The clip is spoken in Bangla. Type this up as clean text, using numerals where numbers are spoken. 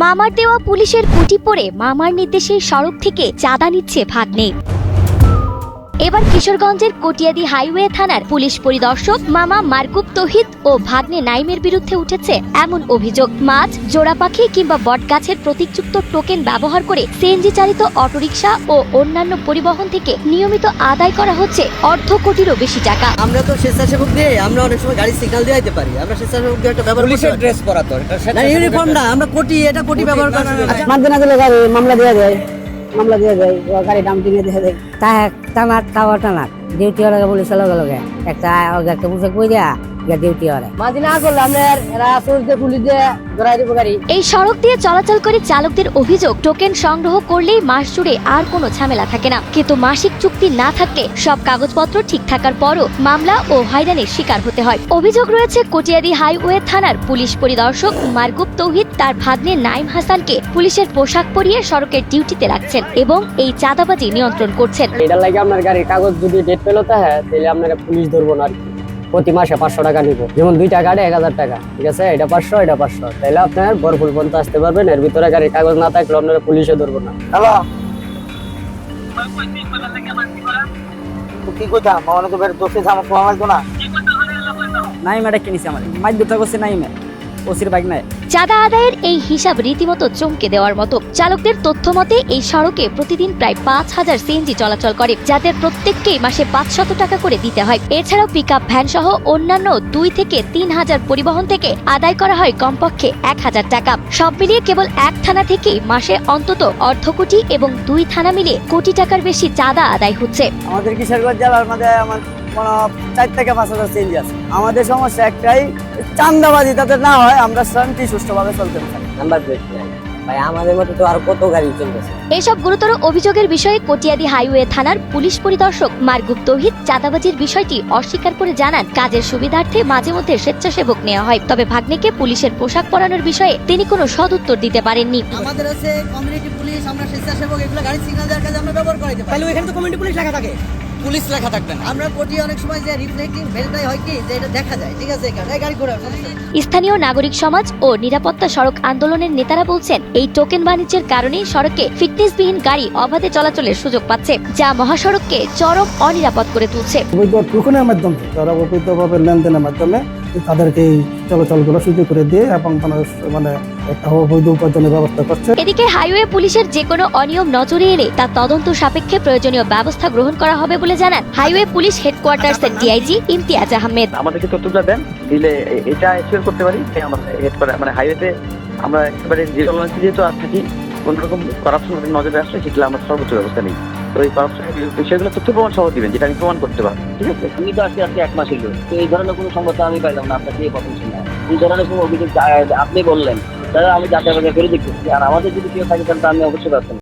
মামার দেওয়া পুলিশের কুটি পরে মামার নির্দেশে সড়ক থেকে চাঁদা নিচ্ছে ভাগ্নে। এবার কিশোরগঞ্জের কটিয়াদি হাইওয়ে থানার পুলিশ পরিদর্শক মামা মারকুব তৌহিদ ও ভাগ্নে নাইমের বিরুদ্ধে উঠেছে এমন অভিযোগ, মাছ, জোড়া পাখি কিংবা বটগাছের প্রতীকযুক্ত টোকেন ব্যবহার করে সিএনজি চালিত অটোরিকশা ও অন্যান্য পরিবহন থেকে নিয়মিত আদায় করা হচ্ছে অর্ধ কোটিরও বেশি টাকা। আমরা তো স্বেচ্ছাসেবক দিয়ে আমরা অনেক সময় গাড়ি সিগন্যাল দিয়ে দিতে পারি। আমরা স্বেচ্ছাসেবক দিয়ে একটা ব্যবহার পুলিশের ড্রেস পরা তো না, ইউনিফর্ম না, আমরা এটা কোটি ব্যবহার করা। মাঝে না দিলে গাড়ি মামলা দিয়ে দেয়, গাড়ি দাম কিনে দিয়ে দেয়। তা টানার টাওয়ার টানার ডিউটি হলে পুলিশের লগে লগে একটা পোশাক বই দেয়া ডিউটি হলে মাঝে না করলে আমরা পুলিশ দিয়ে ধরাই দিব গাড়ি। এই সড়ক দিয়ে চলাচল করে চালকদের অভিযোগ, টোকেন সংগ্রহ করলেই মাস জুড়ে আর কোনো ঝামেলা থাকে না, কিন্তু মাসিক চুক্তি না থাকলে সব কাগজপত্র ঠিক থাকার পরও মামলা ও হয়রানির শিকার হতে হয়। অভিযোগ রয়েছে কটিয়াদি হাইওয়ে থানার পুলিশ পরিদর্শক মারকুব তৌহিদ তার ভাগ্নে নাইম হাসানকে পুলিশের পোশাক পরিয়ে সড়কের ডিউটিতে রাখছেন এবং এই চাঁদাবাজি নিয়ন্ত্রণ করছেন। এটার লাগে আপনার গাড়ির কাগজ যদি ডেট পেলো তাহলে আপনারা পুলিশ ধরবো না, প্রতি মাসে 500 টাকা নিব। যেমন 2টা গাড়ি 1000 টাকা, ঠিক আছে, এটা 500 এটা 500, তাহলে আপনার বরফুল পর্যন্ত আসতে পারবেন। এর ভিতরে গাড়ির কাগজ না থাকলে আপনারা পুলিশে ধরবো না। হ্যালো, কি কইতা মাওনা তো বের দোষে জামা কোয়া লাগতো না। নাইম এটা কিনেছে আমার মাইক দুটা করছে নাইমে ওসির বাইক নাই। চাঁদা আদায়ের এই হিসাব রীতিমতো চমকে দেওয়ার মতো। চালকদের তথ্য মতে এই সড়কে প্রতিদিন প্রায় 5000 সিএনজি চলাচল করে, যাদের প্রত্যেককেই মাসে 500 টাকা করে দিতে হয়। এছাড়াও পিকআপ ভ্যান সহ অন্যান্য 2 থেকে 3000 পরিবহন থেকে আদায় করা হয় কমপক্ষে 1000 টাকা। সব মিলিয়ে কেবল এক থানা থেকেই মাসে অন্তত অর্ধ কোটি এবং 2 থানা মিলিয়ে কোটি টাকার বেশি চাঁদা আদায় হচ্ছে। আমাদের কিশোরগঞ্জ জেলার মধ্যে আমার 4 থেকে 5000 সিএনজি আছে। আমাদের সমস্যা একটাই, চাঁদাবাজি যাতে না হয়, আমরা শান্তি সুষ্ঠুভাবে চলতে পারি। নাম্বার প্লেট ভাই আমাদের মতো তো আর কত গাড়ি চলতেছে। এসব গুরুতর অভিযোগের বিষয়ে কটিয়াদি হাইওয়ে থানার পুলিশ পরিদর্শক মারকুব তৌহিদ চাঁদাবাজির বিষয়টি অস্বীকার করে জানান, কাজের সুবিধার্থে মাঝে মধ্যে স্বেচ্ছাসেবক নেওয়া হয়, তবে ভাগ্নেকে পুলিশের পোশাক পরানোর বিষয়ে তিনি কোনো সদুত্তর দিতে পারেননি। আমাদের আছে কমিউনিটি পুলিশ, আমরা স্বেচ্ছাসেবক, এগুলো গাড়ি সিগন্যাল দেওয়ার কাজে আমরা ব্যবহার করাইতে পারি। তাহলে এখানে তো কমিউনিটি পুলিশ লেখা থাকে, পুলিশ লেখা থাকবে না। আমরা কোটি অনেক সময় যে রিফ্লেক্টিং ভেরিফাই হয় কি যে এটা দেখা যায়, ঠিক আছে, এখানে গাড়ি ঘোড়া। স্থানীয় নাগরিক সমাজ ও নিরাপত্তা সড়ক আন্দোলনের নেতারা বলছেন, এই টোকেন বাণিজ্যের কারণেই সড়কে ফিটনেসবিহীন গাড়ি অবাধে চলাচলের সুযোগ পাচ্ছে, যা মহাসড়ককে চরম অনিরাপদ করে তুলছে। অবৈধ টোকেনের মাধ্যমে, তারা অবৈধভাবে লেনদেনের মাধ্যমে তাদেরকে এই চলাচলগুলো সুযোগ করে দিয়ে এবং মানে একটা অবৈধ উপার্জনের ব্যবস্থা করছে। এদিকে হাইওয়ে পুলিশের যে কোনো অনিয়ম নজরে এলে তা তদন্ত সাপেক্ষে প্রয়োজনীয় ব্যবস্থা গ্রহণ করা হবে বলে জানান হাইওয়ে পুলিশ হেডকোয়ার্টার্সের ডিআইজি ইমতিয়াজ আহমেদ। আমাদেরকে তথ্যটা দেন, দিলে এটা এক্সপ্লেন করতে পারি। আমাদের হেডকোয়ার্টার মানে হাইওয়েতে আমরা একেবারে জিরো টলারেন্স যেহেতু থাকি, কোন রকম করাপশন নজরে আসলে সেগুলো আমরা সর্বোচ্চ ব্যবস্থা নিই। তো এই করাপশনের বিষয়গুলো তথ্য প্রমাণ সহ দিবেন, যেটা আমি প্রমাণ করতে পারি, ঠিক আছে। আমি তো আজকে 1 মাস হলো, তো এই ধরনের কোনো সংবাদ আমি পাইলাম না, আপনাকে এই প্রথম শুনলাম। এই ধরনের কোনো অভিযোগ আপনি বললেন, তাহলে আমি যাচাই বাছাই করে দেখতেছি। আর আমাদের যদি কেউ থাকে তাহলে আমি অবশ্যই ব্যবস্থা